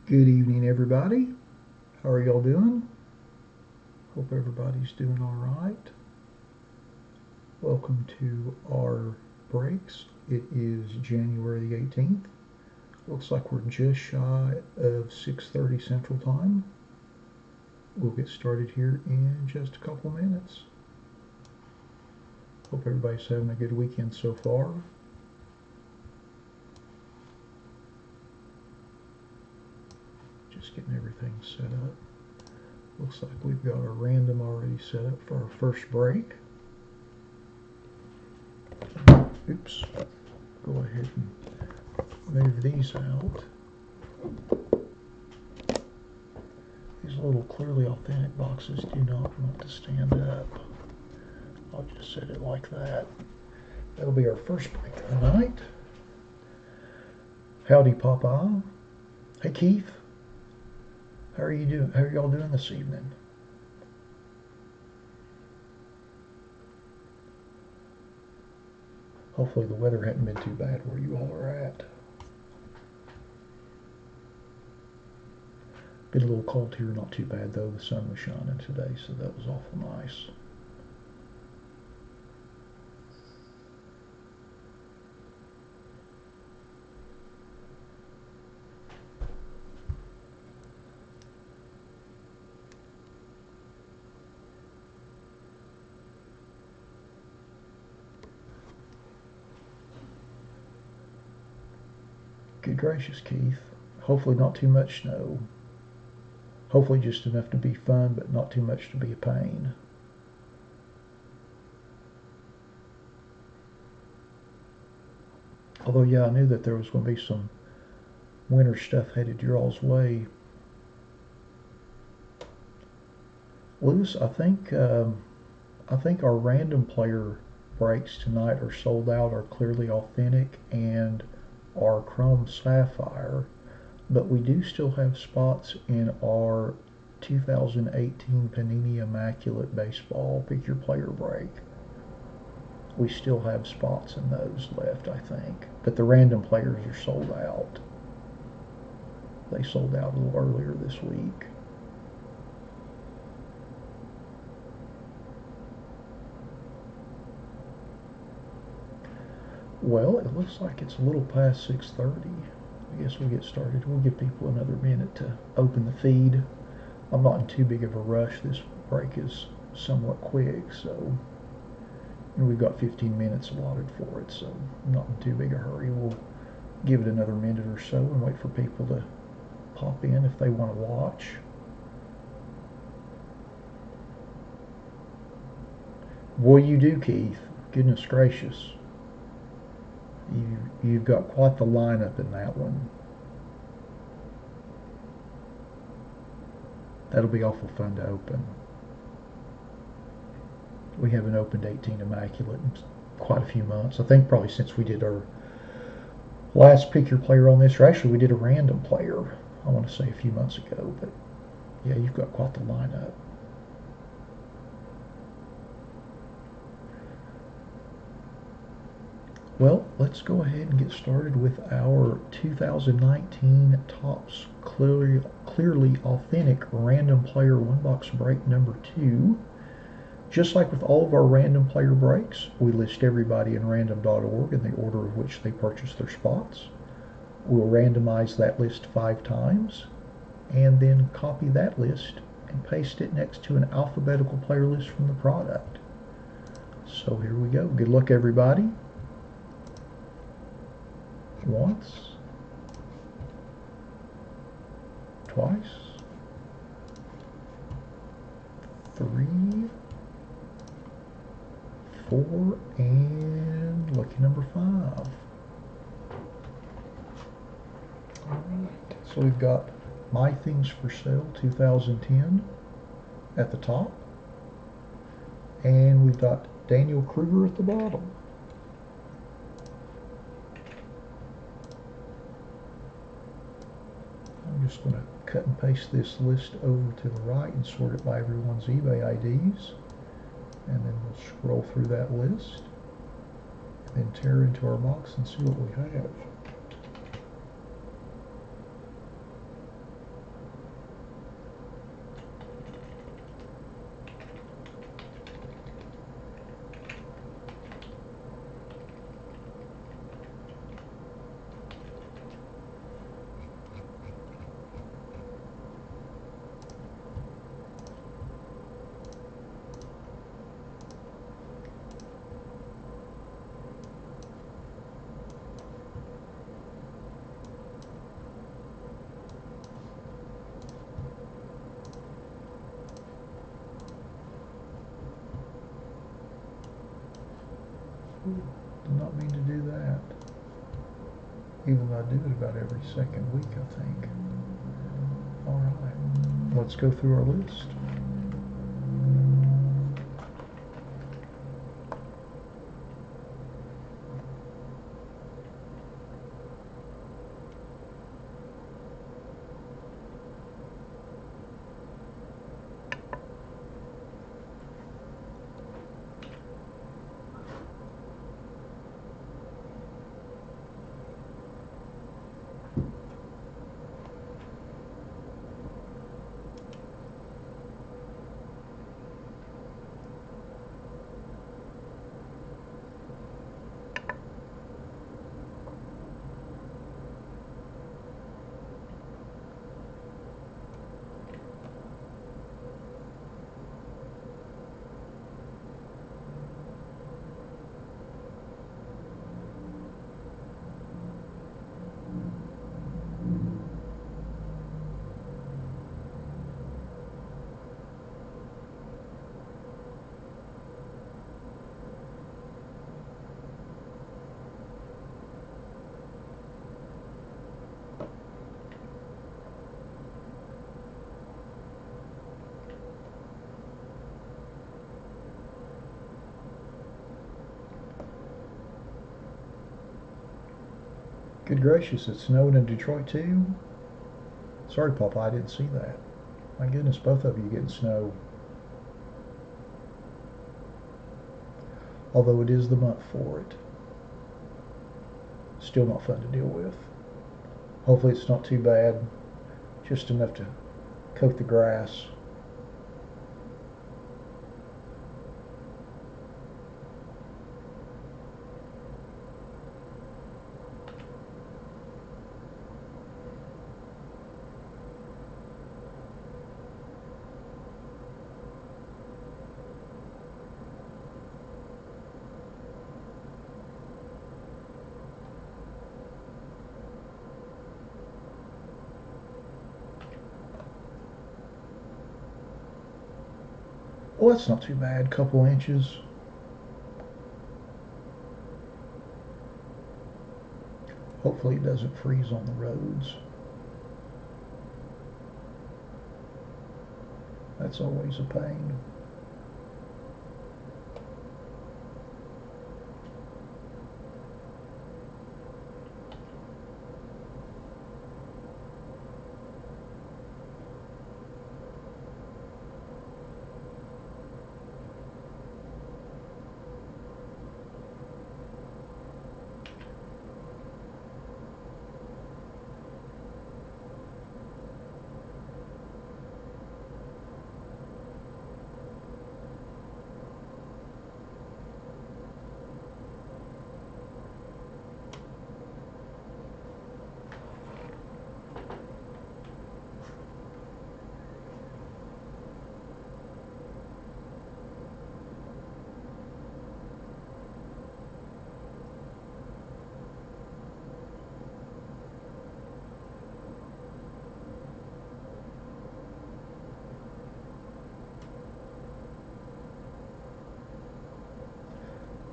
Good evening, everybody. How are y'all doing? Hope everybody's doing all right. Welcome to our breaks. It is January the 18th. Looks like we're just shy of 6:30 Central Time. We'll get started here in just a couple minutes. Hope everybody's having a good weekend so far. Just getting everything set up. Looks like we've got our random already set up for our first break. Oops. Go ahead and move these out. These little clearly authentic boxes do not want to stand up. I'll just set it like that. That'll be our first break of the night. Howdy, Papa. Hey, Keith. How are you doing? How are y'all doing this evening? Hopefully the weather hadn't been too bad where you all are at. Been a little cold here, not too bad though. The sun was shining today, so that was awful nice. Good gracious, Keith. Hopefully not too much snow. Hopefully just enough to be fun, but not too much to be a pain. Although, yeah, I knew that there was going to be some winter stuff headed your all's way. Lewis, I think our random player breaks tonight are sold out, are clearly authentic, and our chrome sapphire. But we do still have spots in our 2018 Panini Immaculate Baseball Pick Your Player break. We still have spots in those left, I think. But the random players are sold out. They sold out a little earlier this week. Well, it looks like it's a little past 6:30. I guess we'll get started. We'll give people another minute to open the feed. I'm not in too big of a rush. This break is somewhat quick, so we've got 15 minutes allotted for it, so I'm not in too big a hurry. We'll give it another minute or so and wait for people to pop in if they want to watch. Boy, you do, Keith. Goodness gracious. You've got quite the lineup in that one. That'll be awful fun to open. We haven't opened 18 Immaculate in quite a few months. I think probably since we did our last Pick Your Player on this, or actually we did a random player, I want to say a few months ago, but yeah, you've got quite the lineup. Well, let's go ahead and get started with our 2019 Topps Clearly Authentic Random Player One Box Break number 2. Just like with all of our random player breaks, we list everybody in random.org in the order of which they purchased their spots. We'll randomize that list 5 times and then copy that list and paste it next to an alphabetical player list from the product. So here we go. Good luck, everybody. Once, twice, 3, 4, and lucky number 5. Alright, so we've got My Things for Sale 2010 at the top, and we've got Daniel Kruger at the bottom. I'm just going to cut and paste this list over to the right and sort it by everyone's eBay IDs. And then we'll scroll through that list, then tear into our box and see what we have. Did not mean to do that. Even though I do it about every second week, I think. Alright, let's go through our list. Good gracious, it snowed in Detroit too? Sorry, Papa, I didn't see that. My goodness, both of you getting snow. Although it is the month for it. Still not fun to deal with. Hopefully it's not too bad. Just enough to coat the grass. Well, that's not too bad. Couple inches. Hopefully it doesn't freeze on the roads. That's always a pain.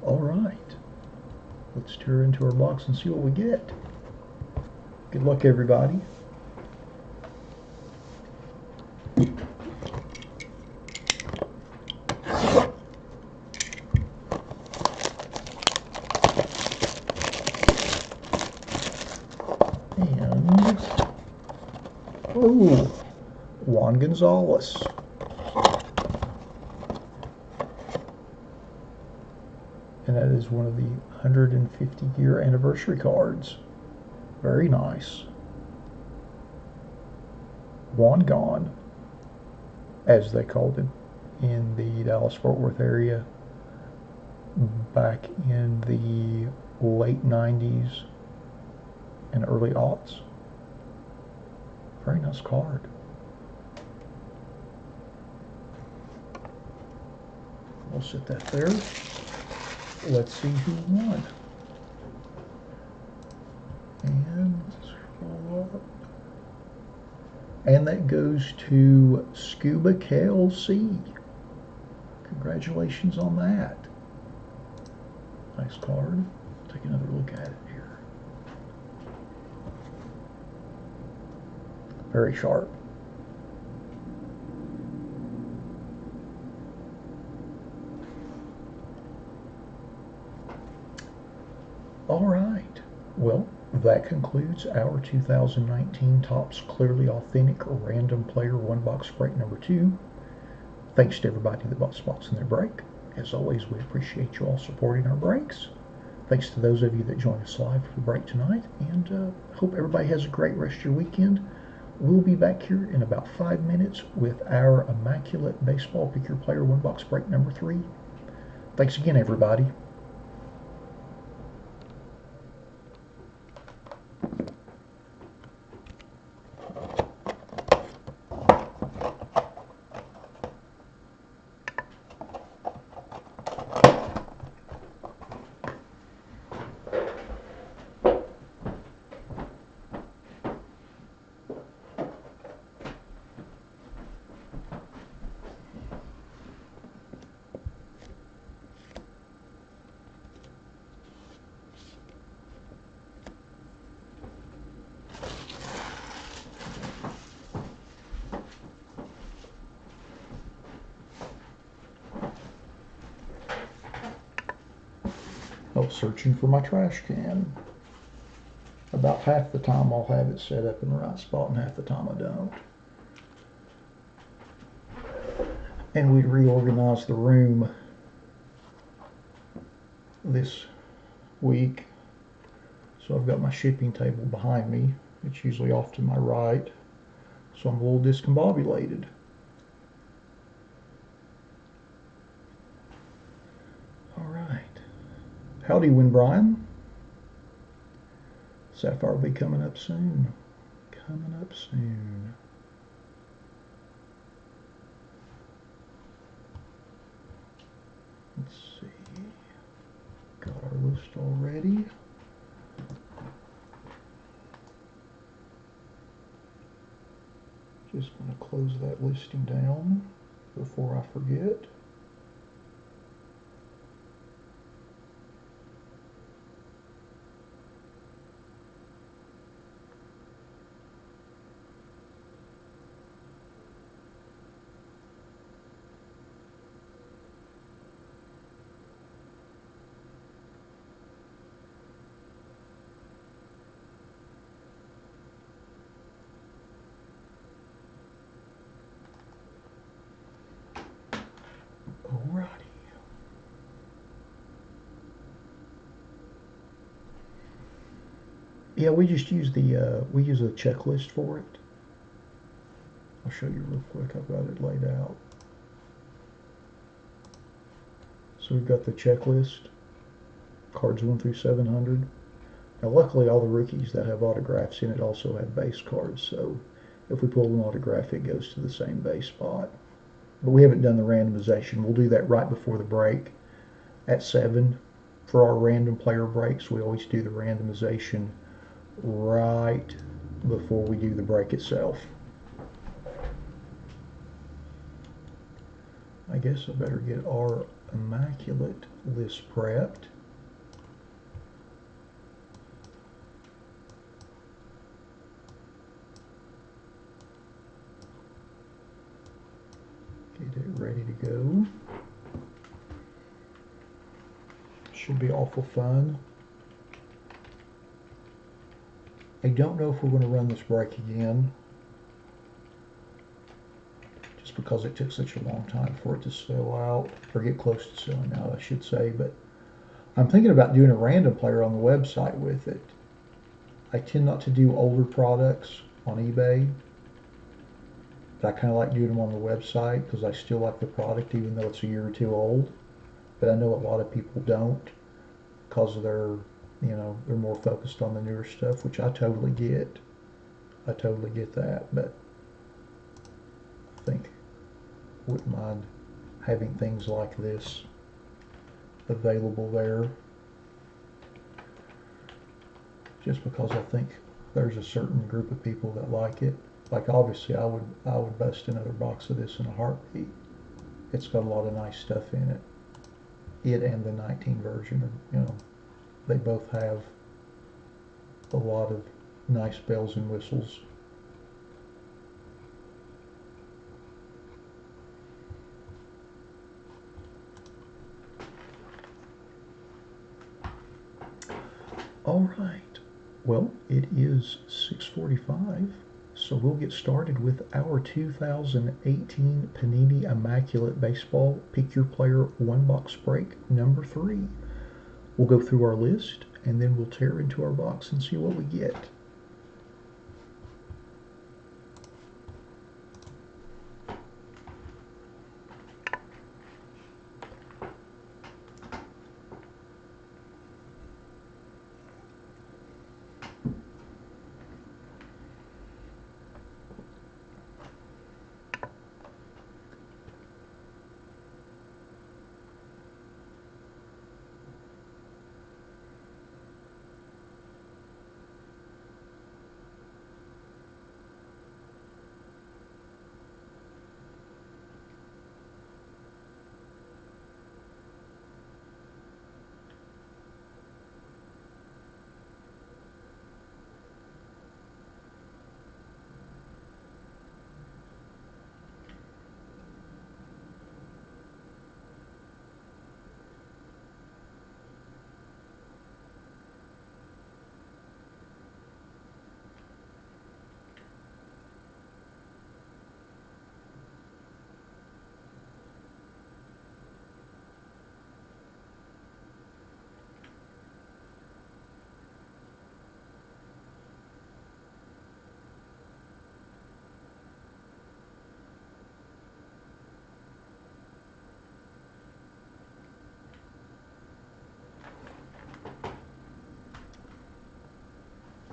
All right, let's tear into our box and see what we get. Good luck, everybody. And, oh, Juan Gonzalez. And that is one of the 150-year anniversary cards. Very nice. Juan Gone, as they called him in the Dallas-Fort Worth area back in the late 90s and early aughts. Very nice card. We'll set that there. Let's see who won. And scroll up. And that goes to Scuba KLC. Congratulations on that. Nice card. Take another look at it here. Very sharp. All right. Well, that concludes our 2019 Topps Clearly Authentic Random Player One Box Break number 2. Thanks to everybody that bought spots in their break. As always, we appreciate you all supporting our breaks. Thanks to those of you that joined us live for the break tonight, and hope everybody has a great rest of your weekend. We'll be back here in about 5 minutes with our Immaculate Baseball Pick Your Player One Box Break number 3. Thanks again, everybody. Oh, searching for my trash can. About half the time I'll have it set up in the right spot and half the time I don't. And we reorganized the room this week. So I've got my shipping table behind me. It's usually off to my right. So I'm a little discombobulated. All right. Howdy, Win Brian. Sapphire will be coming up soon. Coming up soon. Let's see. Got our list already. Just going to close that listing down before I forget. Alrighty. Yeah, we just use we use a checklist for it. I'll show you real quick. I've got it laid out. So we've got the checklist, cards 1 through 700. Now, luckily, all the rookies that have autographs in it also have base cards. So if we pull an autograph, it goes to the same base spot. But we haven't done the randomization. We'll do that right before the break at 7. For our random player breaks, we always do the randomization right before we do the break itself. I guess I better get our Immaculate list prepped. Get it ready to go. Should be awful fun. I don't know if we're going to run this break again, just because it took such a long time for it to sell out, or get close to selling out, I should say. But I'm thinking about doing a random player on the website with it. I tend not to do older products on eBay, but I kind of like doing them on the website because I still like the product even though it's a year or two old. But I know a lot of people don't because they're more focused on the newer stuff, which I totally get. I totally get that, but I think I wouldn't mind having things like this available there, just because I think there's a certain group of people that like it. Like, obviously I would bust another box of this in a heartbeat. It's got a lot of nice stuff in it. it and the 19 version, they both have a lot of nice bells and whistles. All right, well, it is 6:45, so we'll get started with our 2018 Panini Immaculate Baseball Pick Your Player One Box Break number 3. We'll go through our list, and then we'll tear into our box and see what we get.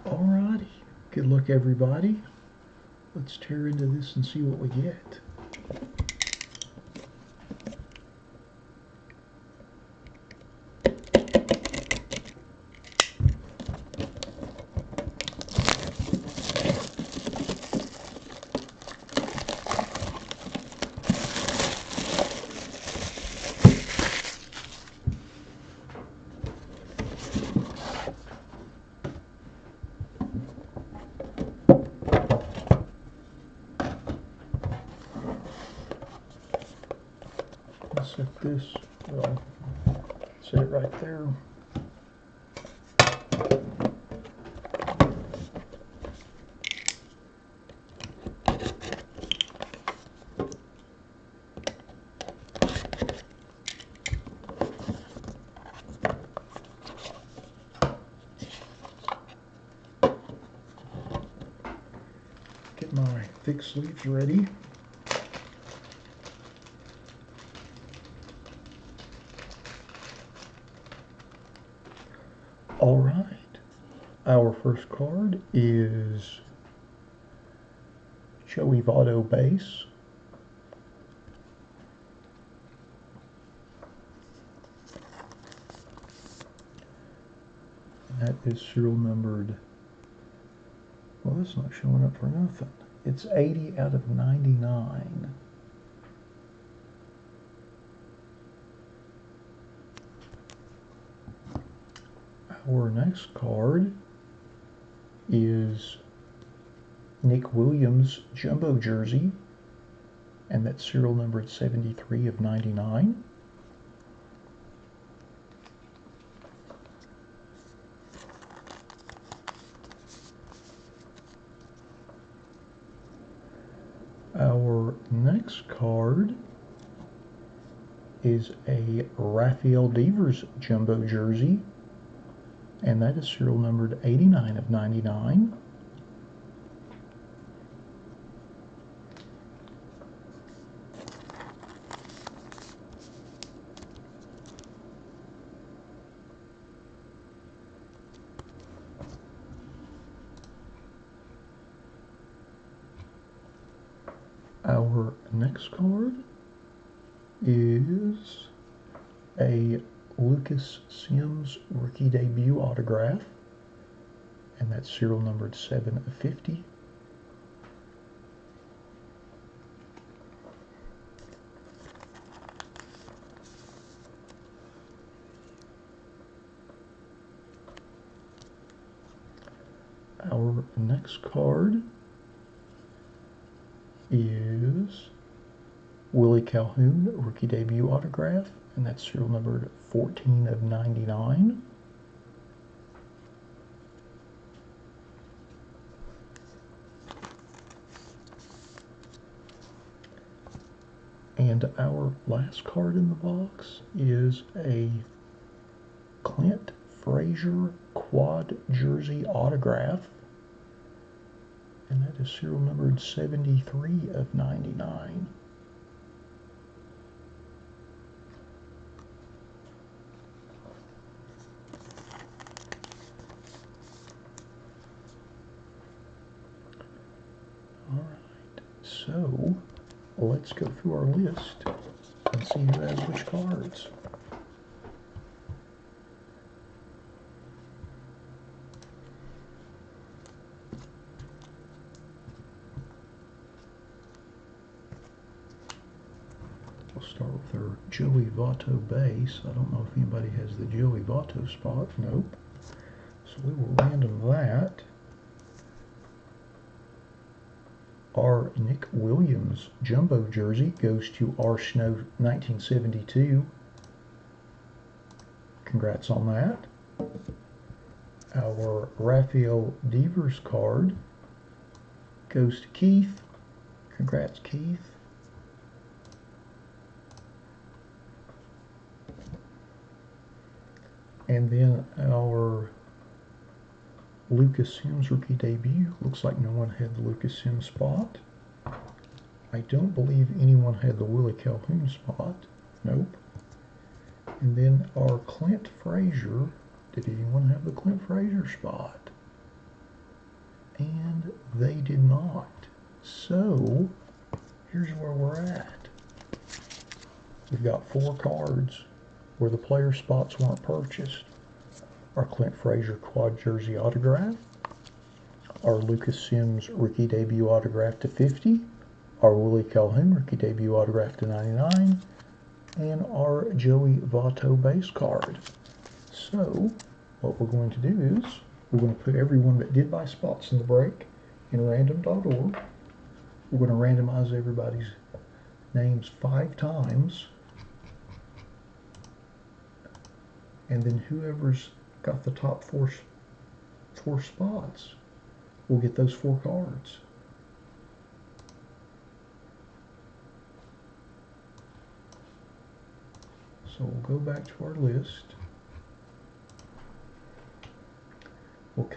Alrighty, good luck everybody. Let's tear into this and see what we get. Set this, well, set it right there. Get my thick sleeves ready. All right, our first card is Joey Votto base. And that is serial numbered, well, that's not showing up for nothing. It's 80 out of 99. Our next card is Nick Williams jumbo jersey, and that's serial numbered 73 of 99. Our next card is a Rafael Devers jumbo jersey, and that is serial numbered 89 of 99. Our next card is a Lucas Sims rookie debut autograph, and that's serial numbered 7 of 50. The next card is Willie Calhoun, rookie debut autograph, and that's serial numbered 14 of 99. And our last card in the box is a Clint Frazier quad jersey autograph, and that is serial numbered 73 of 99. All right, so let's go through our list and see who has which cards. We'll start with our Joey Votto base. I don't know if anybody has the Joey Votto spot. Nope. So we will random that. Our Nick Williams jumbo jersey goes to R. Snow 1972. Congrats on that. Our Rafael Devers card goes to Keith. Congrats, Keith. And then our Lucas Sims rookie debut. Looks like no one had the Lucas Sims spot. I don't believe anyone had the Willie Calhoun spot. Nope. And then our Clint Frazier. Did anyone have the Clint Frazier spot? And they did not. So, here's where we're at. We've got 4 cards where the player spots weren't purchased. Our Clint Frazier quad jersey autograph, our Lucas Sims rookie debut autograph to 50, our Willie Calhoun rookie debut autograph to 99, and our Joey Votto base card. So what we're going to do is we're going to put everyone that did buy spots in the break in random.org. We're going to randomize everybody's names 5 times, and then whoever's got the top four spots will get those 4 cards. So we'll go back to our list. We'll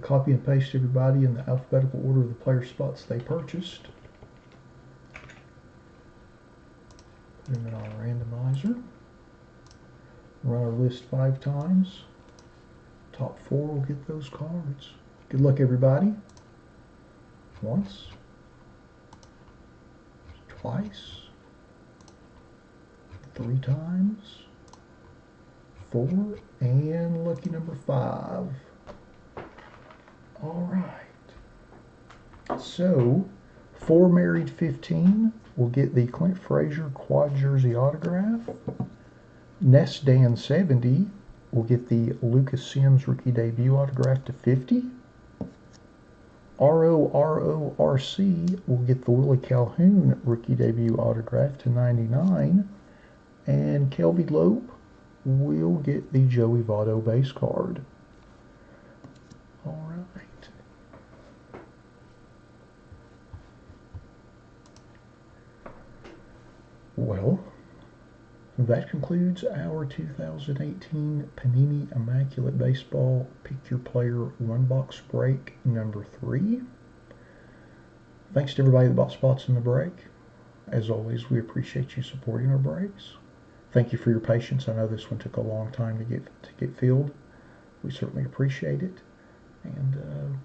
copy and paste everybody in the alphabetical order of the player spots they purchased. Put them in our randomizer. Run our list 5 times. Top 4 will get those cards. Good luck, everybody. Once, twice, 3 times, 4, and lucky number 5. All right. So, 4 married 15 will get the Clint Frazier quad jersey autograph. Ness Dan 70 will get the Lucas Sims rookie debut autograph to 50. RORORC will get the Willie Calhoun rookie debut autograph to 99. And Kelby Lope will get the Joey Votto base card. All right. Well, that concludes our 2018 Panini Immaculate Baseball Pick Your Player 1-box break number 3. Thanks to everybody that bought spots in the break. As always, we appreciate you supporting our breaks. Thank you for your patience. I know this one took a long time to get filled. We certainly appreciate it. And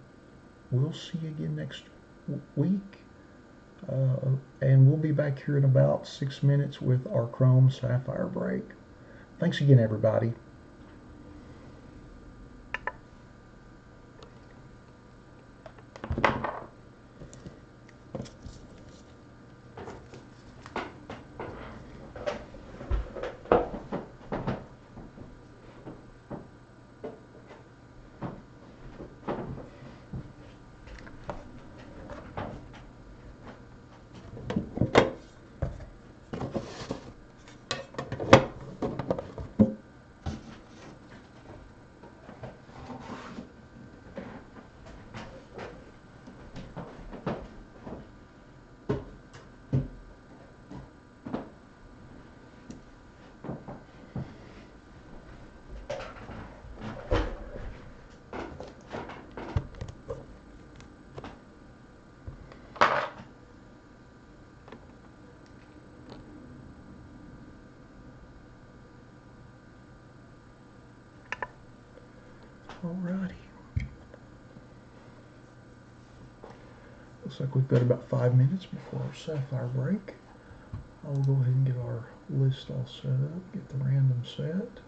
we'll see you again next week. And we'll be back here in about 6 minutes with our Chrome Sapphire break. Thanks again, everybody. Alrighty. Looks like we've got about 5 minutes before our sapphire break. I'll go ahead and get our list all set up, get the random set.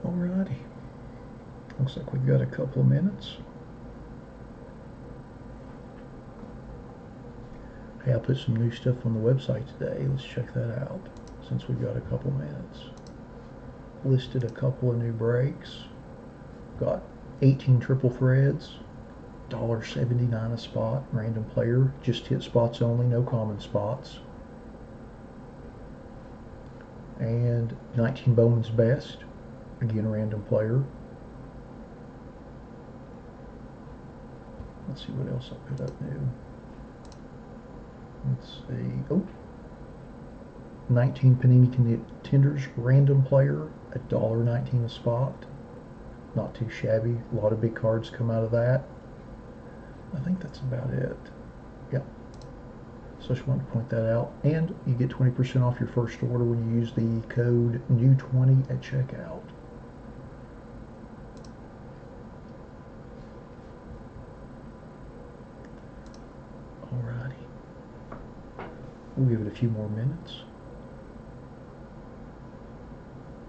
Alrighty. Looks like we've got a couple of minutes. Hey, I put some new stuff on the website today. Let's check that out since we've got a couple minutes. Listed a couple of new breaks. Got 18 triple threads, $1.79 a spot, random player, just hit spots only, no common spots. And 19 Bowman's Best, again random player. Let's see what else I put up new. Let's see, oh, 19 Panini Contenders random player at $1.19 a spot. Not too shabby. A lot of big cards come out of that. I think that's about it. Yep. So I just wanted to point that out. And you get 20% off your first order when you use the code NEW20 at checkout. Alrighty. We'll give it a few more minutes.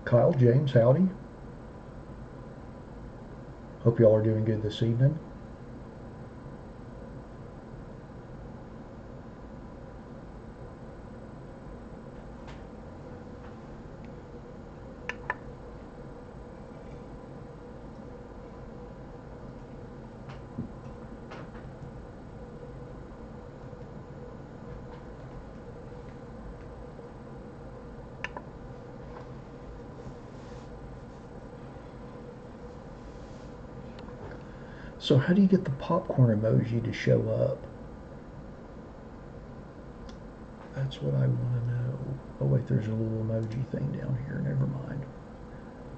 Kyle, James, howdy. Hope y'all are doing good this evening. So how do you get the popcorn emoji to show up? That's what I want to know. Oh wait, there's a little emoji thing down here. Never mind.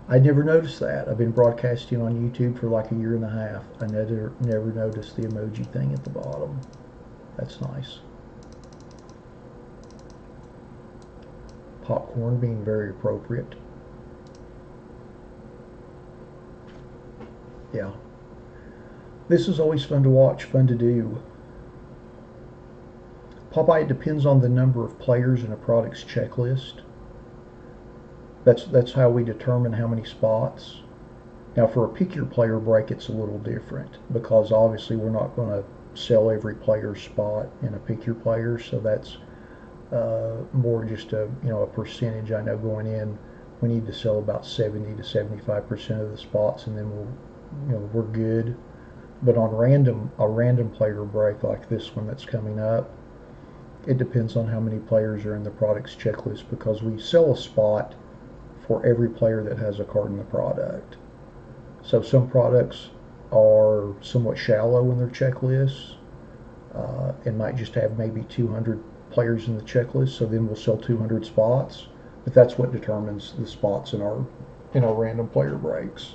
I never noticed that. I've been broadcasting on YouTube for like a year and a half. I never noticed the emoji thing at the bottom. That's nice. Popcorn being very appropriate. Yeah. This is always fun to watch, fun to do. Popeye, it depends on the number of players in a product's checklist. That's how we determine how many spots. Now for a pick your player break, it's a little different because obviously we're not going to sell every player's spot in a pick your player, so that's more just a percentage. I know going in we need to sell about 70 to 75% of the spots, and then we're good. But on a random player break like this one that's coming up, it depends on how many players are in the product's checklist, because we sell a spot for every player that has a card in the product. So some products are somewhat shallow in their checklists and might just have maybe 200 players in the checklist. So then we'll sell 200 spots, but that's what determines the spots in our random player breaks.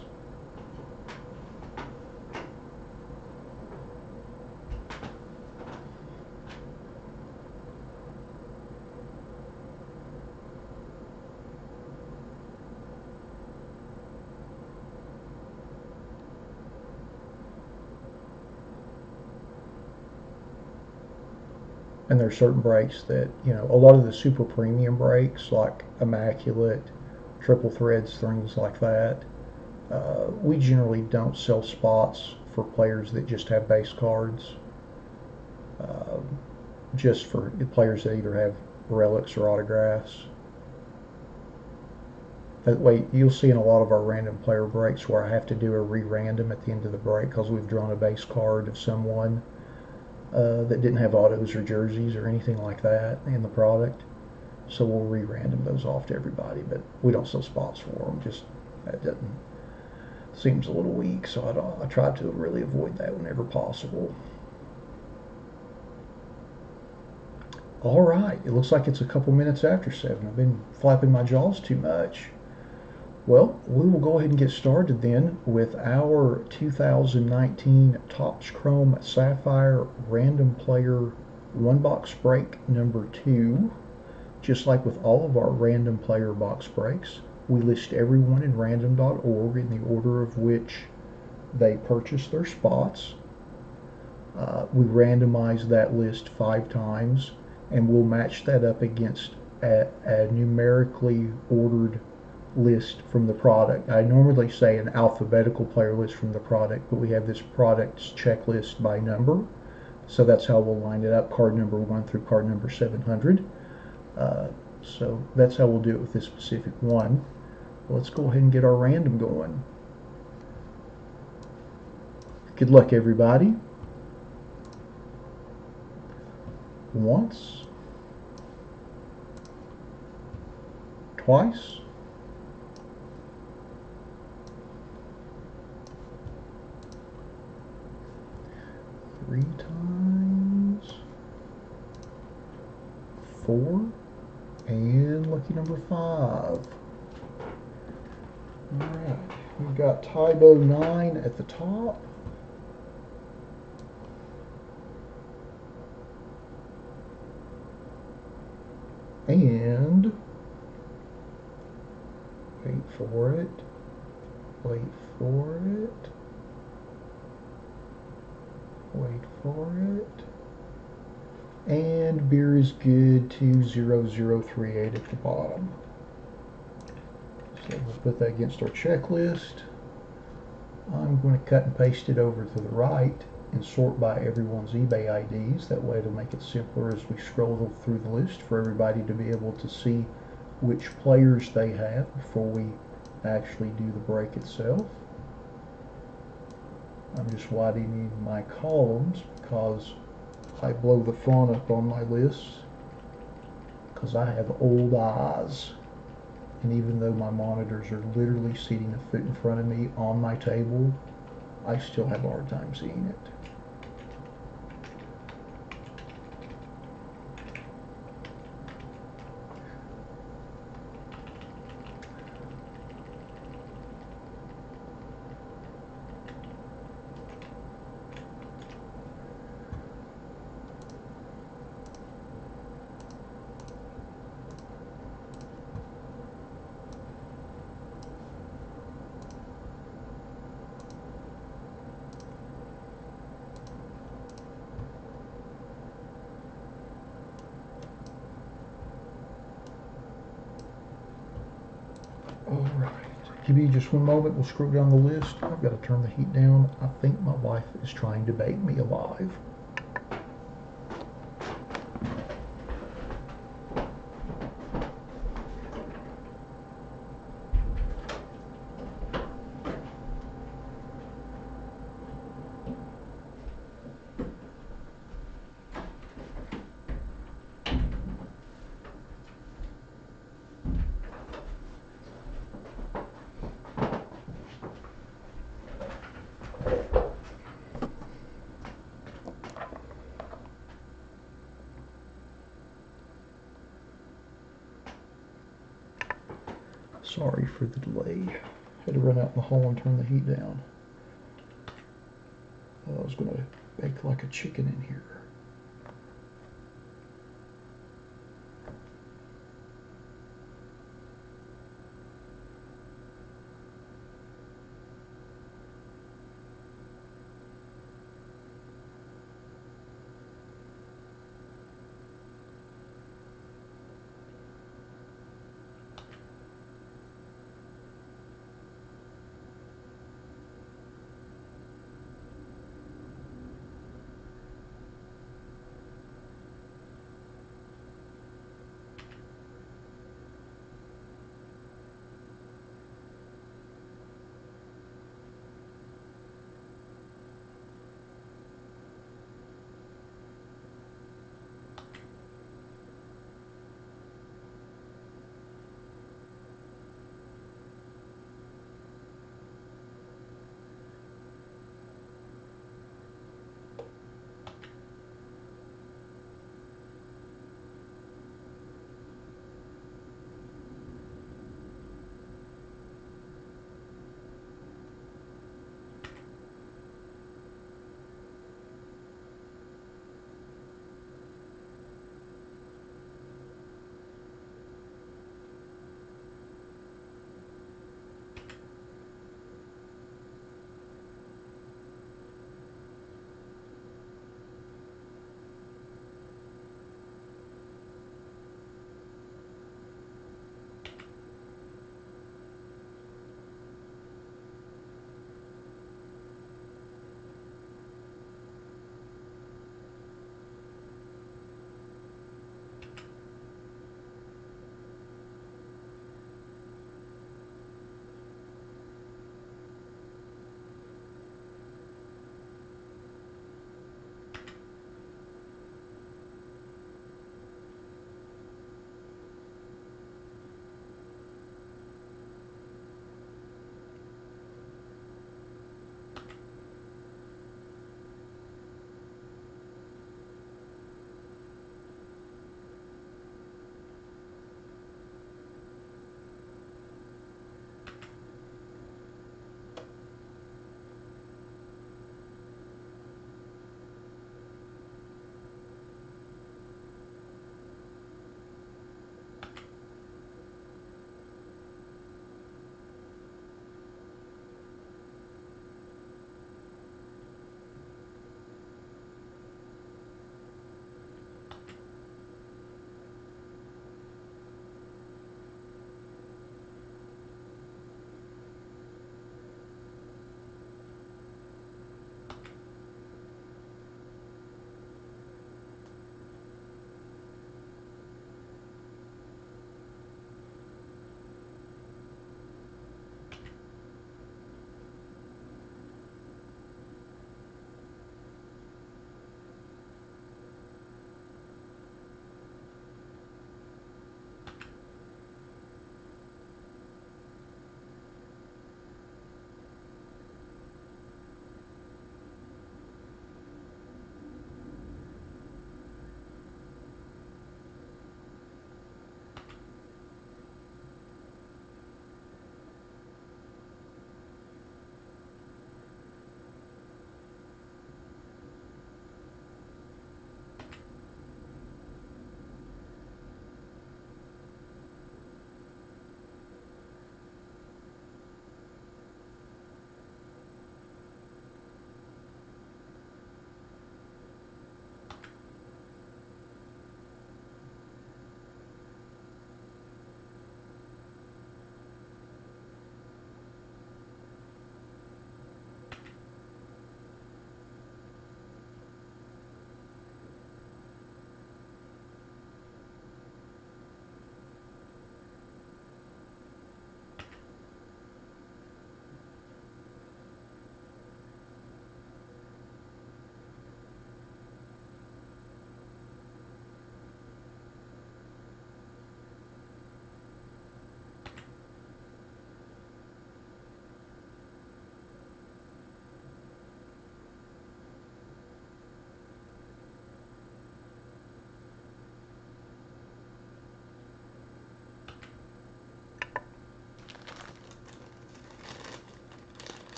And there's certain breaks that, a lot of the super premium breaks like Immaculate, Triple Threads, things like that, we generally don't sell spots for players that just have base cards, uh, just for players that either have relics or autographs. That way, you'll see in a lot of our random player breaks where I have to do a re-random at the end of the break because we've drawn a base card of someone that didn't have autos or jerseys or anything like that in the product. So we'll re-random those off to everybody, but we don't sell spots for them. Just that doesn't seems a little weak, so I try to really avoid that whenever possible. All right, it looks like it's a couple minutes after 7. I've been flapping my jaws too much. Well, we will go ahead and get started then with our 2019 Topps Chrome Sapphire Random Player One Box Break number 2. Just like with all of our random player box breaks, we list everyone in random.org in the order of which they purchased their spots. We randomize that list 5 times, and we'll match that up against a numerically ordered list from the product. I normally say an alphabetical player list from the product, but we have this product's checklist by number, so that's how we'll line it up, card number 1 through card number 700. So that's how we'll do it with this specific one. Let's go ahead and get our random going. Good luck, everybody. Once, twice, 3 times, 4, and lucky number 5. Alright, we've got Tybo 9 at the top. And wait for it, wait for it, wait for it, and beer is good 20038 at the bottom. So we'll put that against our checklist. I'm going to cut and paste it over to the right and sort by everyone's eBay IDs. That way it'll make it simpler as we scroll through the list for everybody to be able to see which players they have before we actually do the break itself. I'm just widening my columns because I blow the font up on my list because I have old eyes. And even though my monitors are literally sitting a foot in front of me on my table, I still have a hard time seeing it. Alright, give me just one moment, we'll scroll down the list. I've got to turn the heat down. I think my wife is trying to bake me alive. Sorry for the delay. Had to run out in the hall and turn the heat down. I was going to bake like a chicken in here.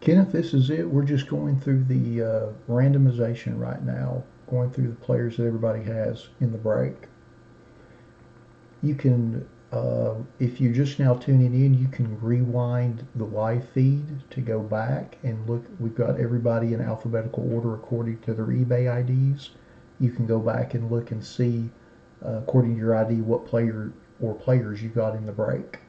Kenneth, this is it. We're just going through the randomization right now, going through the players that everybody has in the break. You can, if you're just now tuning in, you can rewind the live feed to go back and look. We've got everybody in alphabetical order according to their eBay IDs. You can go back and look and see, according to your ID, what player or players you got in the break.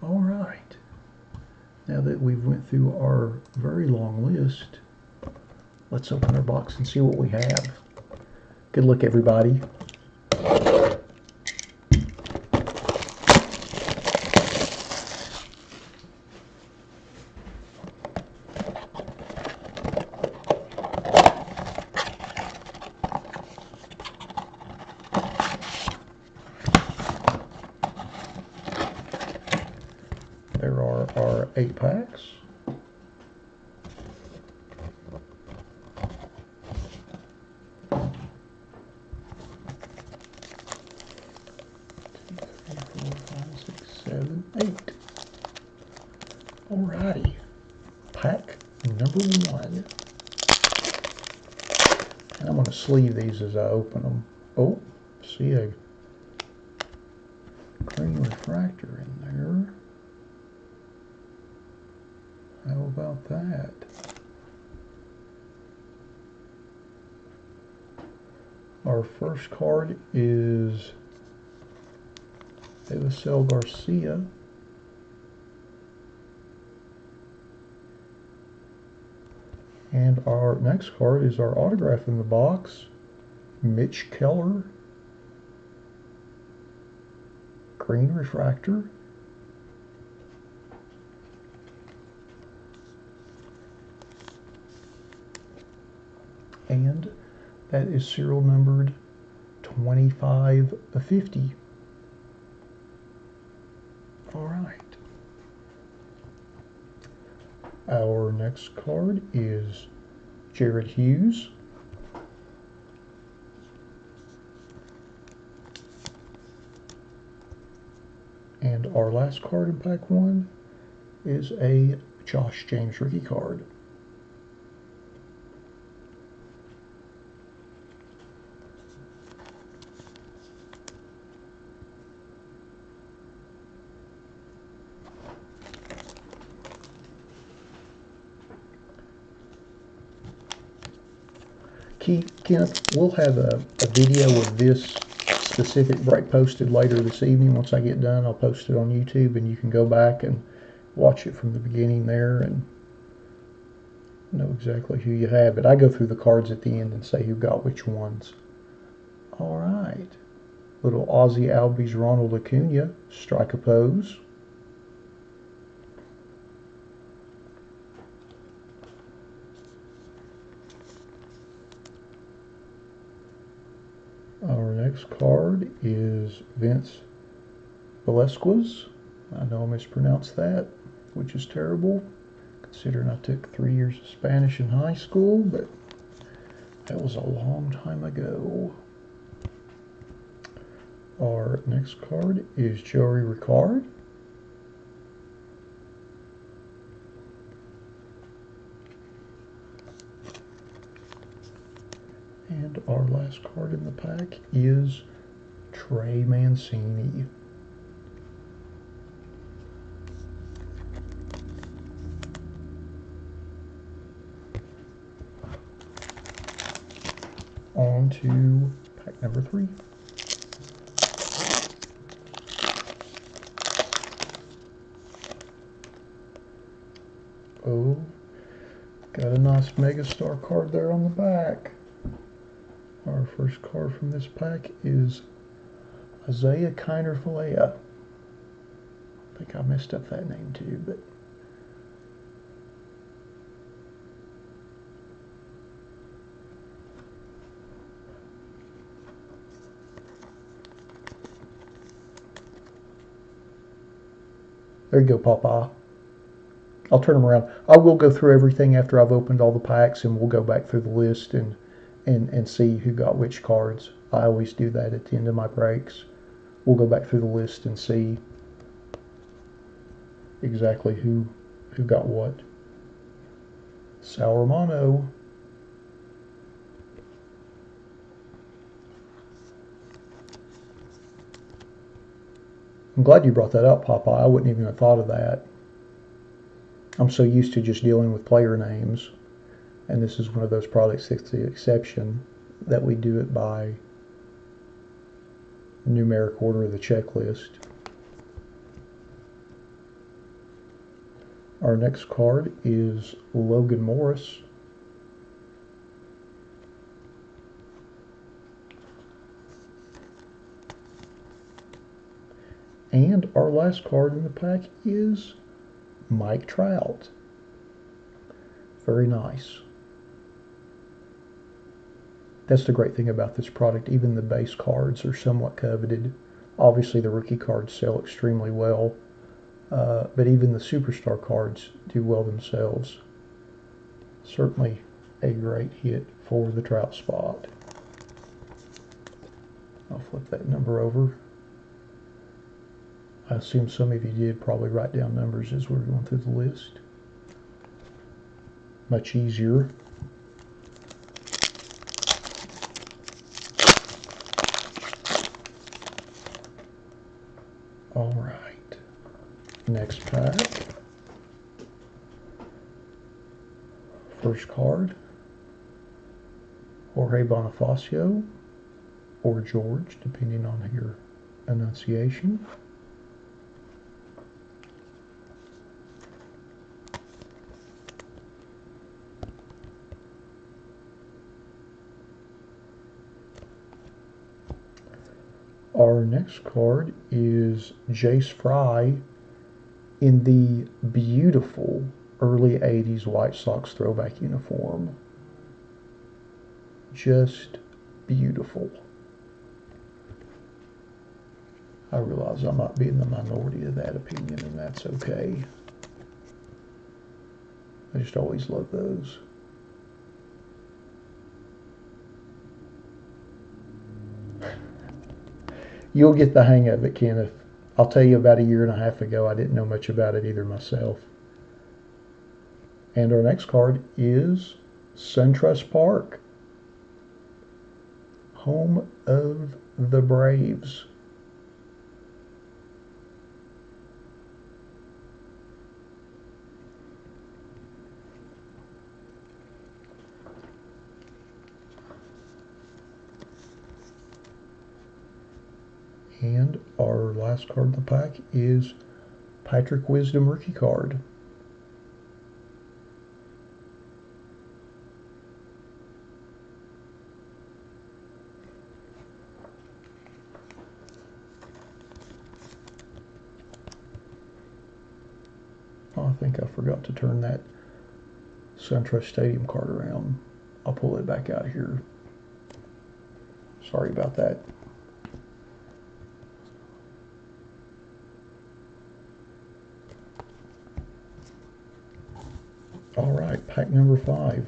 All right. Now that we've went through our very long list, let's open our box and see what we have. Good luck, everybody. There are our 8 packs. Seven, 8. Alrighty. Pack number 1. And I'm going to sleeve these as I open them. Oh, see a green refractor in there. How about that? Our first card is Elisel Garcia. And our next card is our autograph in the box, Mitch Keller. Green refractor. And that is serial numbered 25/50. All right. Our next card is Jared Hughes. And our last card in pack 1 is a Josh James rookie card. Kenneth, we'll have a video of this specific break posted later this evening. Once I get done, I'll post it on YouTube, and you can go back and watch it from the beginning there and know exactly who you have. But I go through the cards at the end and say who got which ones. All right. Little Ozzie Albies Ronald Acuna, strike a pose. Our next card is Vince Velasquez. I know I mispronounced that, which is terrible, considering I took 3 years of Spanish in high school, but that was a long time ago. Our next card is Joey Ricard. And our last card in the pack is Trey Mancini. On to pack number 3. Oh, got a nice Megastar card there on the back. Our first card from this pack is Isaiah Kiner-Falefa. I think I messed up that name too, but there you go, Papa. I'll turn them around. I will go through everything after I've opened all the packs, and we'll go back through the list and see who got which cards. I always do that at the end of my breaks. We'll go back through the list and see exactly who got what. Sal Romano. I'm glad you brought that up, Papa. I wouldn't even have thought of that. I'm so used to just dealing with player names, and this is one of those products that's the exception, that we do it by numeric order of the checklist. Our next card is Logan Morris. And our last card in the pack is Mike Trout. Very nice. That's the great thing about this product. Even the base cards are somewhat coveted. Obviously the rookie cards sell extremely well, but even the superstar cards do well themselves. Certainly a great hit for the Trout spot. I'll flip that number over. I assume some of you did probably write down numbers as we're going through the list. Much easier. All right. Next pack. First card. Jorge Bonifacio or George, depending on your enunciation. Our next card is Jace Fry in the beautiful early 80s White Sox throwback uniform. Just beautiful. I realize I might be in the minority of that opinion, and that's okay. I just always love those. You'll get the hang of it, Kenneth. I'll tell you, about a year and a half ago, I didn't know much about it either myself. And our next card is SunTrust Park, home of the Braves. And our last card in the pack is Patrick Wisdom rookie card. Oh, I think I forgot to turn that SunTrust Stadium card around. I'll pull it back out here. Sorry about that. All right, pack number 5.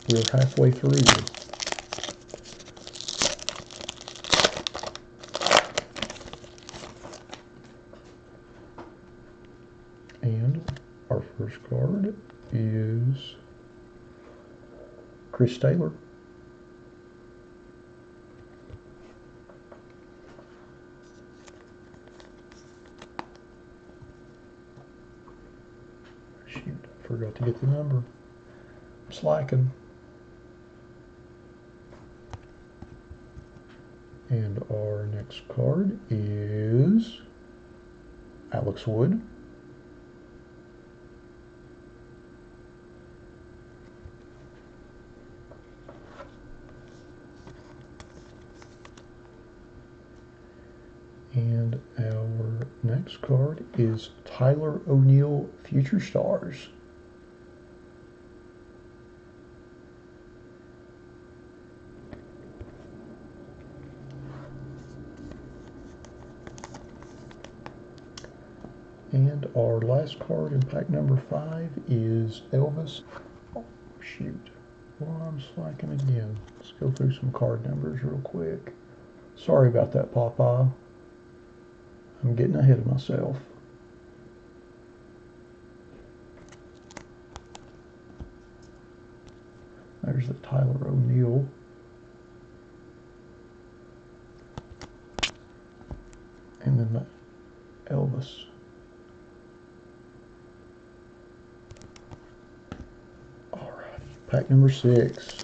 We're halfway through. And our first card is Chris Taylor. shoot, I forgot to get the number. I'm slacking. And our next card is Alex Wood. And our next card is Tyler O'Neill, Future Stars. And our last card in pack number 5 is Elvis. Oh, shoot. Well, I'm slacking again. Let's go through some card numbers real quick. Sorry about that, Papa. I'm getting ahead of myself. There's the Tyler O'Neill. And then the Elvis. Pack number 6.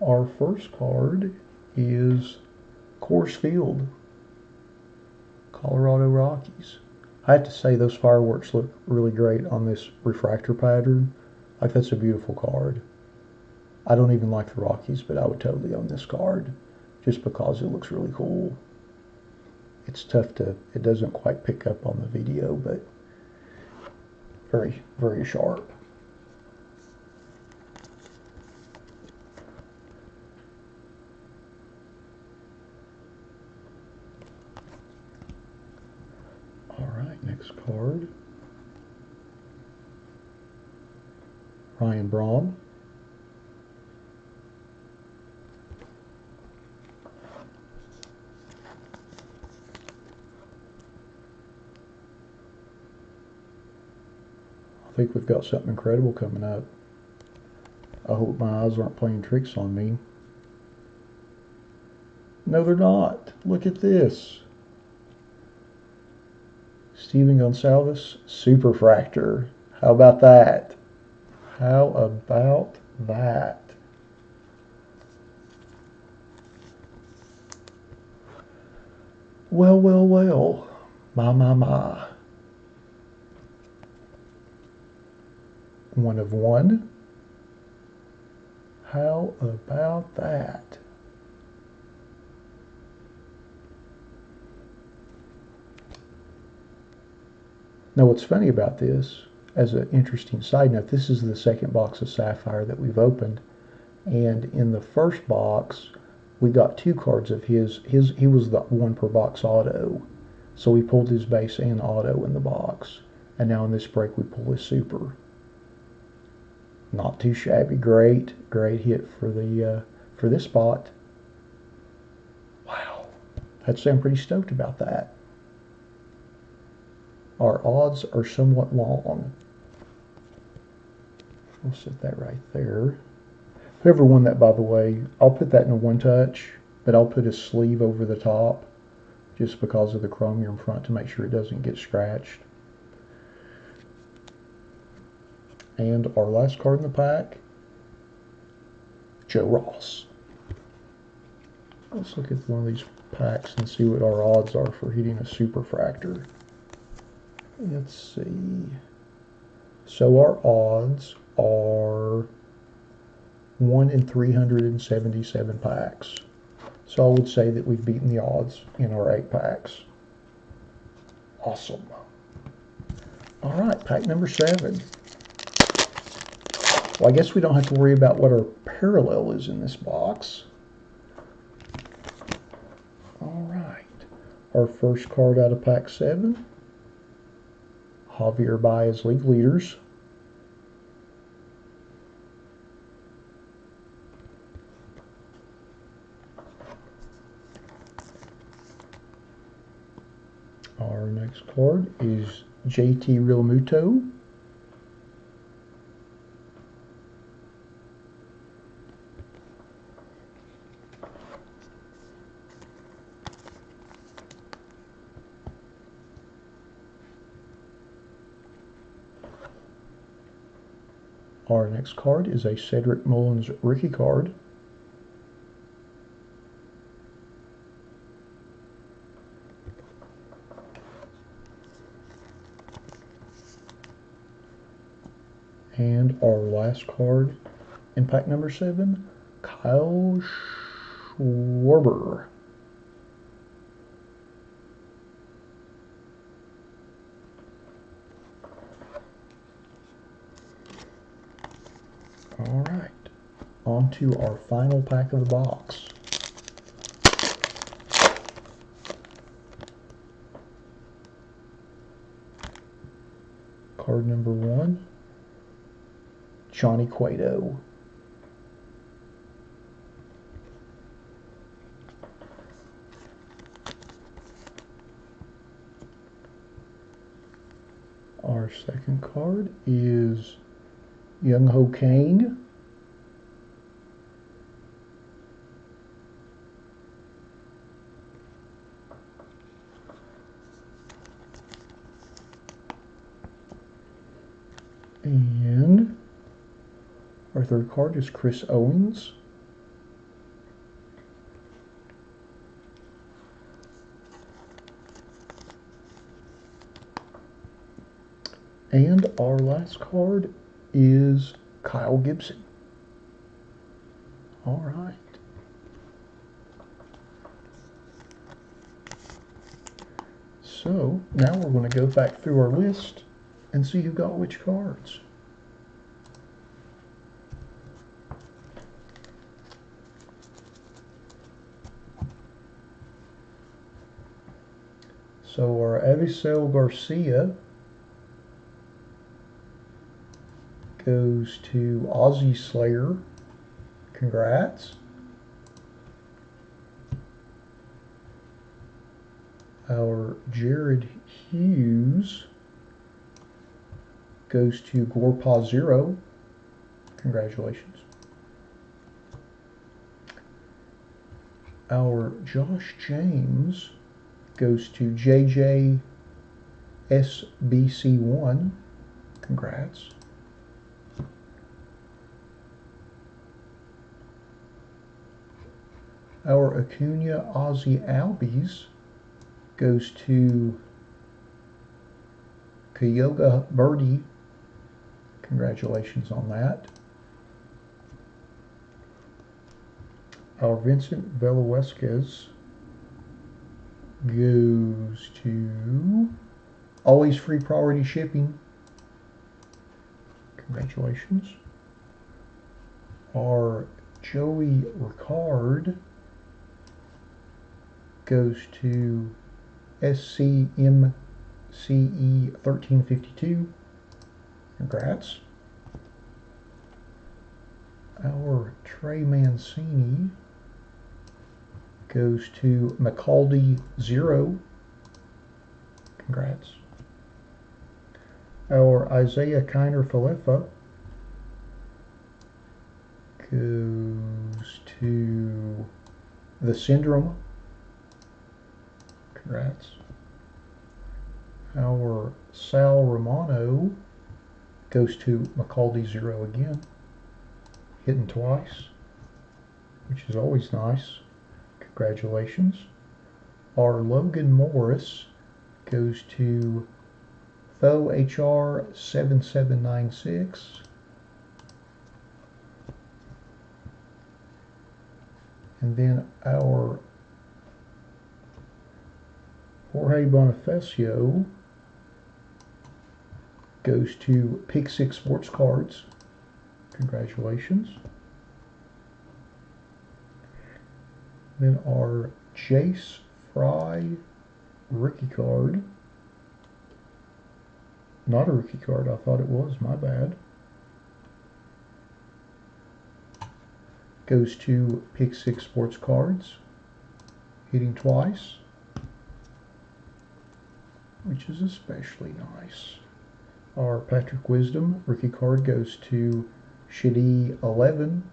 Our first card is Coors Field, Colorado Rockies. I have to say those fireworks look really great on this refractor pattern. Like, that's a beautiful card. I don't even like the Rockies, but I would totally own this card just because it looks really cool. It's tough to, it doesn't quite pick up on the video, but very, very sharp. All right, next card. Ryan Braun. I think we've got something incredible coming up. I hope my eyes aren't playing tricks on me. No, they're not. Look at this. Steven Gonsalves, Superfractor. How about that? How about that? Well, well, well. My. 1 of 1. How about that? Now, what's funny about this, as an interesting side note, this is the second box of Sapphire that we've opened. And in the first box, we got 2 cards of his. He was the 1 per box auto. So we pulled his base and auto in the box. And now in this break, we pull his super. Not too shabby. Great hit for the for this spot. Wow, I'd say I'm pretty stoked about that. Our odds are somewhat long. We'll set that right there. Whoever won that, by the way, I'll put that in a 1-touch, but I'll put a sleeve over the top just because of the chromium front to make sure it doesn't get scratched. And our last card in the pack, Joe Ross. Let's look at one of these packs and see what our odds are for hitting a Superfractor. Let's see. So our odds are 1 in 377 packs. So I would say that we've beaten the odds in our 8 packs. Awesome. All right, pack number 7. Well, I guess we don't have to worry about what our parallel is in this box. All right. Our first card out of pack 7. Javier Baez, League Leaders. Our next card is JT Realmuto. Our next card is a Cedric Mullins rookie card. And our last card in pack number 7, Kyle Schwarber. All right, on to our final pack of the box. Card number 1, Johnny Cueto. Our second card is Young Ho Kang. And our third card is Chris Owens. And our last card is Kyle Gibson. All right. So now we're going to go back through our list and see who got which cards. So our Avisel Garcia goes to Aussie Slayer. Congrats. Our Jared Hughes goes to Gorpa Zero. Congratulations. Our Josh James goes to JJ SBC1. Congrats. Our Acuna Ozzy Albies goes to Kyoga Birdie. Congratulations on that. Our Vincent Velasquez goes to Always Free Priority Shipping. Congratulations. Our Joey Ricard goes to SCMCE 1352. Congrats. Our Trey Mancini goes to McCaldy 0. Congrats. Our Isaiah Kiner Falefa goes to the Syndrome. Congrats. Our Sal Romano goes to McCaldy 0 again. Hitting twice, which is always nice. Congratulations. Our Logan Morris goes to Tho HR 7796. And then our Jorge Bonifacio goes to Pick 6 Sports Cards. Congratulations. Then our Jace Fry rookie card. Not a rookie card, I thought it was, my bad. Goes to Pick 6 Sports Cards. Hitting twice, which is especially nice. Our Patrick Wisdom rookie card goes to Shady 11.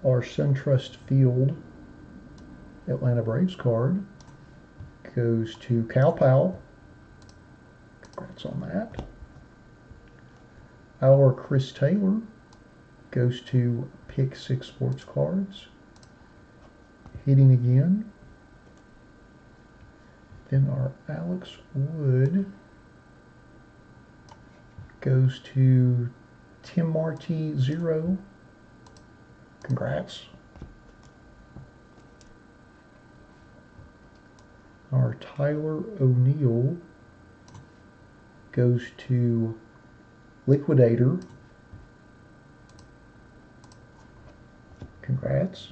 Our SunTrust Field Atlanta Braves card goes to Cal Powell. Congrats on that. our Chris Taylor goes to Pick 6 Sports Cards. Hitting again. Then our Alex Wood goes to Tim Marty 0. Congrats. Our Tyler O'Neill goes to Liquidator. Congrats.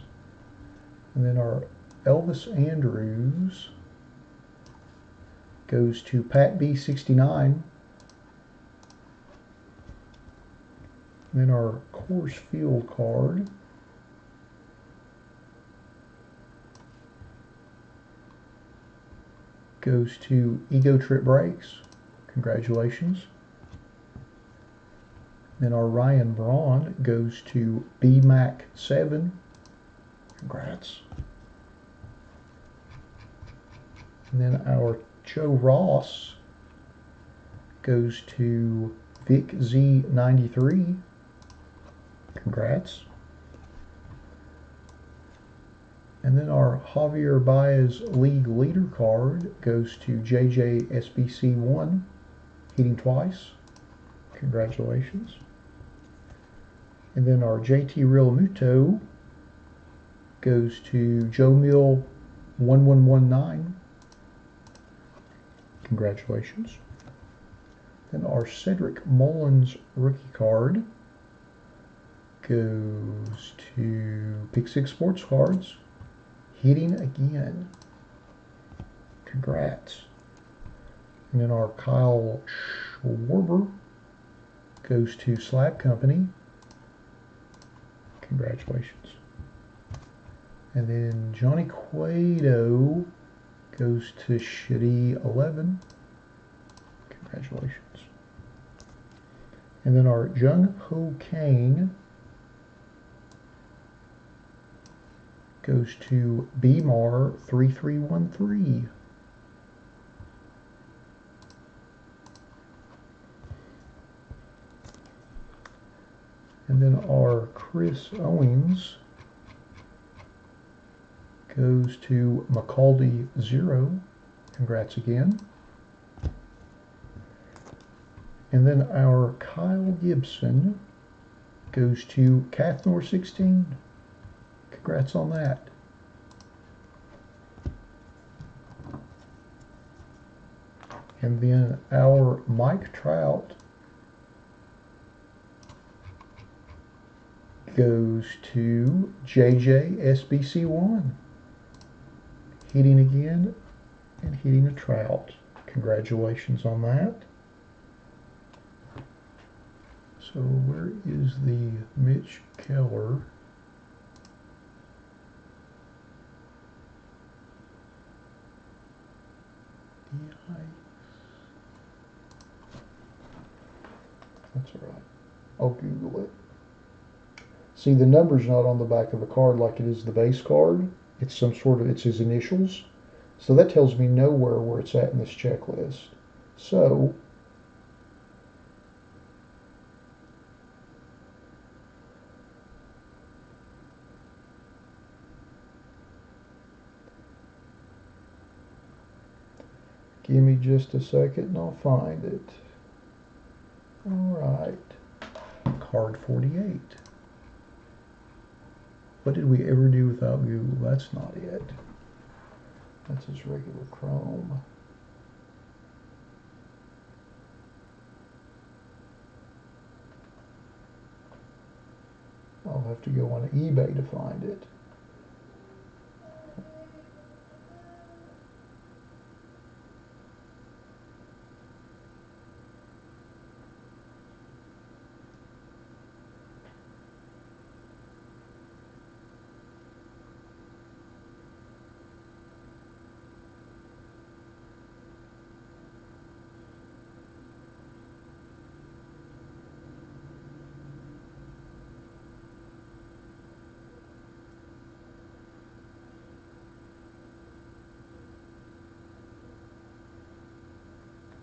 And then our Elvis Andrews goes to Pat B69. And then our Coors Field card goes to Ego Trip Breaks. Congratulations. Then our Ryan Braun goes to BMAC 7. Congrats. And then our Joe Ross goes to Vic Z93. Congrats. And then our Javier Baez League Leader card goes to JJSBC1, hitting twice. Congratulations. And then our JT Real Muto goes to Joe Mill 1119. Congratulations. Then our Cedric Mullins rookie card goes to Pick 6 Sports Cards. Hitting again. Congrats. And then our Kyle Schwarber goes to Slab Company. Congratulations. And then Johnny Cueto goes to Shitty 11. Congratulations. And then our Jung Ho Kang goes to BMAR 3313. And then our Chris Owens goes to McCaldy 0. Congrats again. And then our Kyle Gibson goes to Cathnor 16. Congrats on that. And then our Mike Trout goes to JJSBC1. Hitting again and hitting a Trout. Congratulations on that. So where is the Mitch Keller? That's all right. I'll Google it. See, the number's not on the back of the card like it is the base card. It's some sort of, it's his initials. So that tells me nowhere where it's at in this checklist. So, give me just a second and I'll find it. All right, card 48. What did we ever do without Google? That's not it. That's his regular Chrome. I'll have to go on eBay to find it.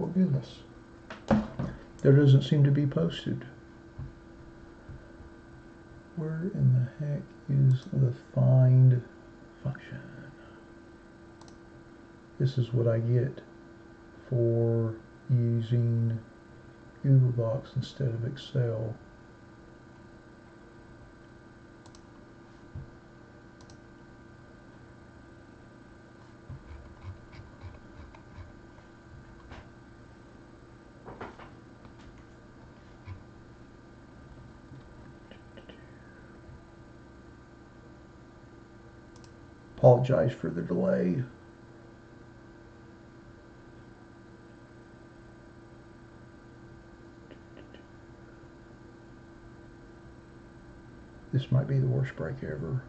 Oh goodness. There doesn't seem to be posted. Where in the heck is the find function? This is what I get for using Google Docs instead of Excel. Apologize for the delay. This might be the worst break ever.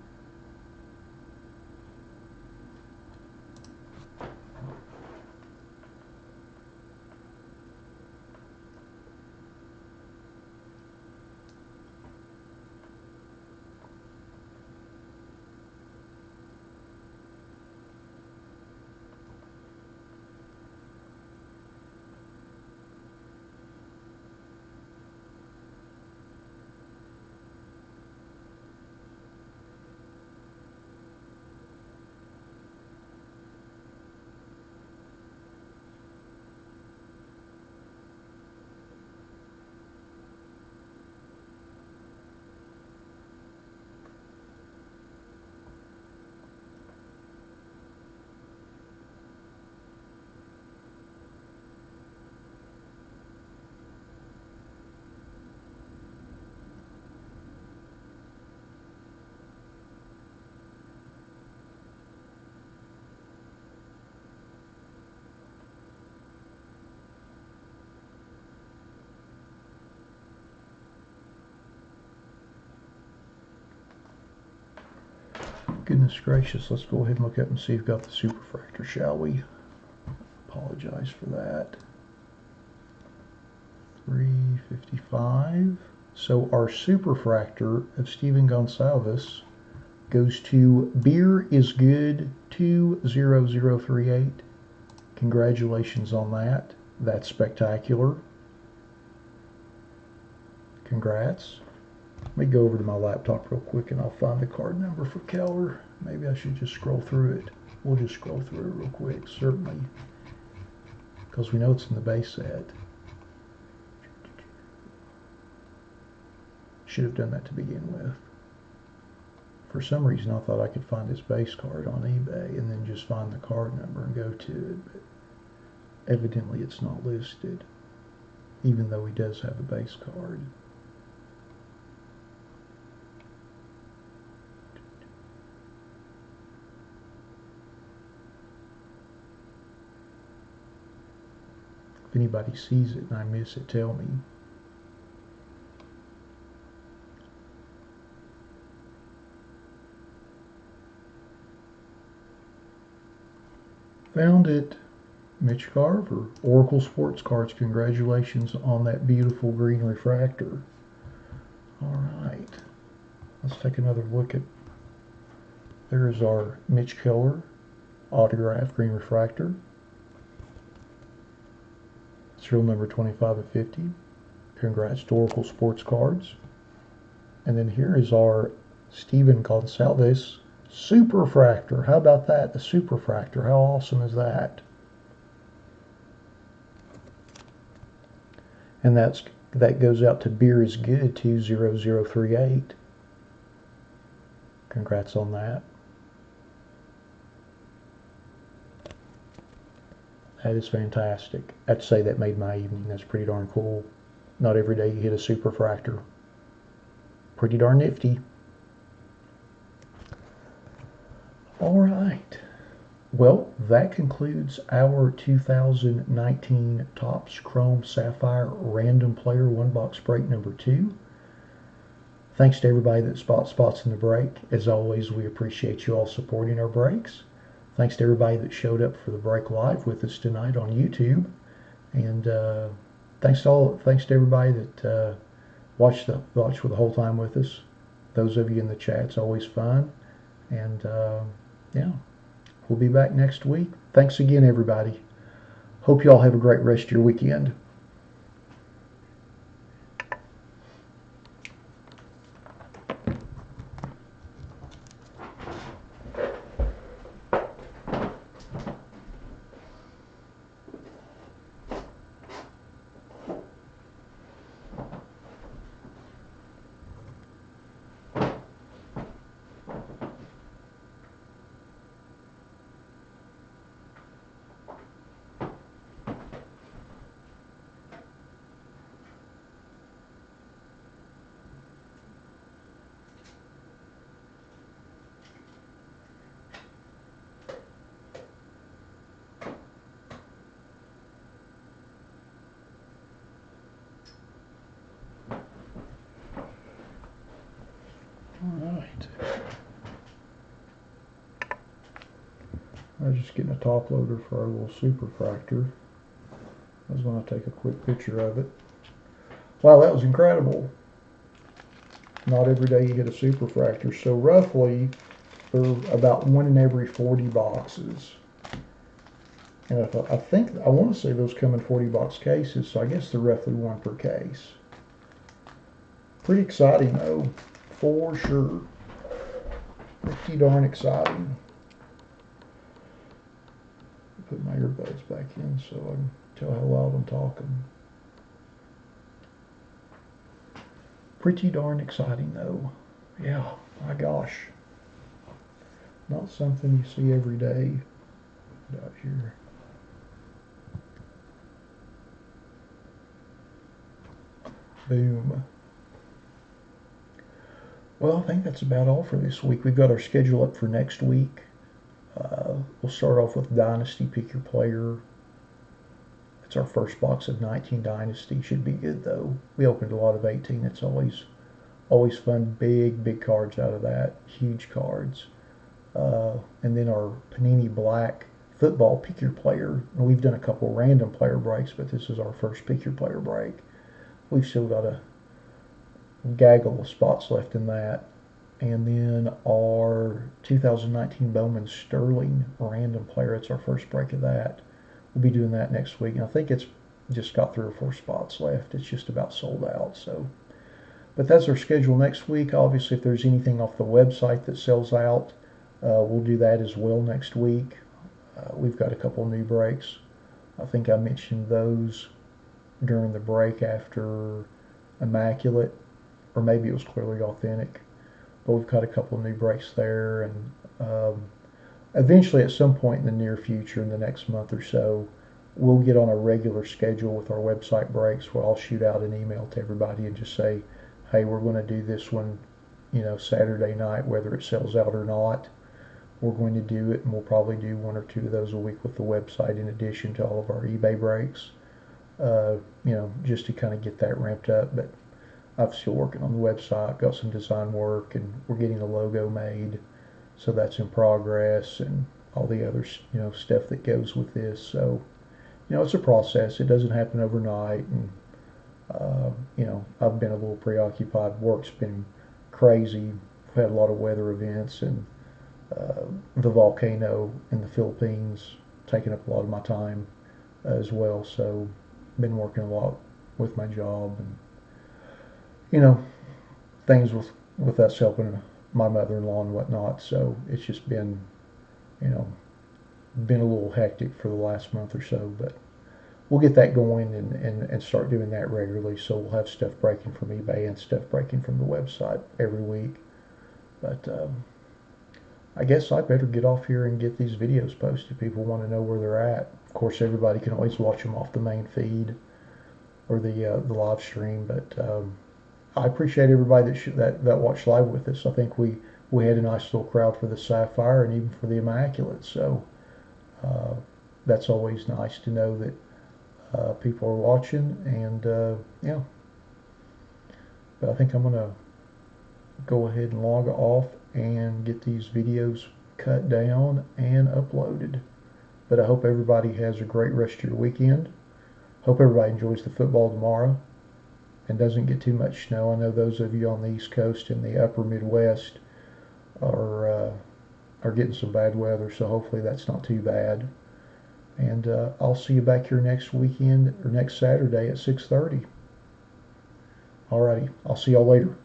Goodness gracious, let's go ahead and look up and see if we've got the superfractor, shall we? Apologize for that. 355. So our superfractor of Steven Gonsalves goes to Beer is Good 20038. Congratulations on that. That's spectacular. Congrats. Let me go over to my laptop real quick and I'll find the card number for Keller. Maybe I should just scroll through it. We'll just scroll through it real quick, certainly, because we know it's in the base set. Should have done that to begin with. For some reason I thought I could find his base card on eBay and then just find the card number and go to it, but evidently it's not listed, even though he does have a base card. If anybody sees it and I miss it, tell me. Found it. Mitch Carver, Oracle Sports Cards, congratulations on that beautiful green refractor. All right, let's take another look at, there's our Mitch Keller autograph green refractor. Serial number 25 of 50. Congrats to Oracle Sports Cards. And then here is our Steven Gonsalves Superfractor. How about that? The Superfractor. How awesome is that? And that goes out to Beer is Good 20038. Congrats on that. That is fantastic. I have to say that made my evening. That's pretty darn cool. Not every day you hit a superfractor. Pretty darn nifty. All right. Well, that concludes our 2019 Topps Chrome Sapphire Random Player One Box Break number 2. Thanks to everybody that spots in the break. As always, we appreciate you all supporting our breaks. Thanks to everybody that showed up for the break live with us tonight on YouTube, and thanks to everybody that watched the whole time with us. Those of you in the chat, it's always fun, and yeah, we'll be back next week. Thanks again, everybody. Hope you all have a great rest of your weekend. right. I was just getting a top loader for our little superfractor. I was going to take a quick picture of it. Wow, that was incredible. Not every day you get a superfractor. So roughly, they're about 1 in every 40 boxes. And I think, I want to say those come in 40 box cases, so I guess they're roughly 1 per case. Pretty exciting though, for sure. Pretty darn exciting. Put my earbuds back in so I can tell how loud I'm talking. Pretty darn exciting though. Yeah, my gosh. Not something you see every day. Out here. Boom. Well, I think that's about all for this week. We've got our schedule up for next week. We'll start off with Dynasty Pick Your Player. It's our first box of 19 Dynasty. Should be good though. We opened a lot of 18. It's always fun. Big cards out of that. Huge cards. And then our Panini Black Football Pick Your Player. We've done a couple random player breaks, but this is our first Pick Your Player break. We've still got a gaggle of spots left in that. And then our 2019 Bowman Sterling random player. It's our first break of that. We'll be doing that next week. And I think it's just got 3 or 4 spots left. It's just about sold out. So, but that's our schedule next week. Obviously, if there's anything off the website that sells out, we'll do that as well next week. We've got a couple new breaks. I think I mentioned those during the break after Immaculate, or maybe it was Clearly Authentic. But we've got a couple of new breaks there, and eventually at some point in the near future, in the next month or so, we'll get on a regular schedule with our website breaks where I'll shoot out an email to everybody and just say, hey, we're going to do this one, Saturday night, whether it sells out or not. We're going to do it, and we'll probably do 1 or 2 of those a week with the website in addition to all of our eBay breaks, just to kind of get that ramped up. But I'm still working on the website, got some design work, and we're getting a logo made, so that's in progress, and all the other stuff that goes with this. So it's a process. It doesn't happen overnight, and I've been a little preoccupied. Work's been crazy. We've had a lot of weather events, and the volcano in the Philippines taking up a lot of my time as well. So been working a lot with my job, and things with us helping my mother-in-law and whatnot. So it's just been a little hectic for the last month or so, but we'll get that going and start doing that regularly. So we'll have stuff breaking from eBay and stuff breaking from the website every week. But I guess I better get off here and get these videos posted. People want to know where they're at. Of course, everybody can always watch them off the main feed or the live stream, but I appreciate everybody that watched live with us. I think we had a nice little crowd for the Sapphire and even for the Immaculate. So that's always nice to know that people are watching. And yeah, but I think I'm gonna go ahead and log off and get these videos cut down and uploaded. But I hope everybody has a great rest of your weekend. Hope everybody enjoys the football tomorrow and doesn't get too much snow. I know those of you on the East Coast and the upper Midwest are getting some bad weather, so hopefully that's not too bad. And I'll see you back here next weekend or next Saturday at 6:30. Alrighty, I'll see y'all later.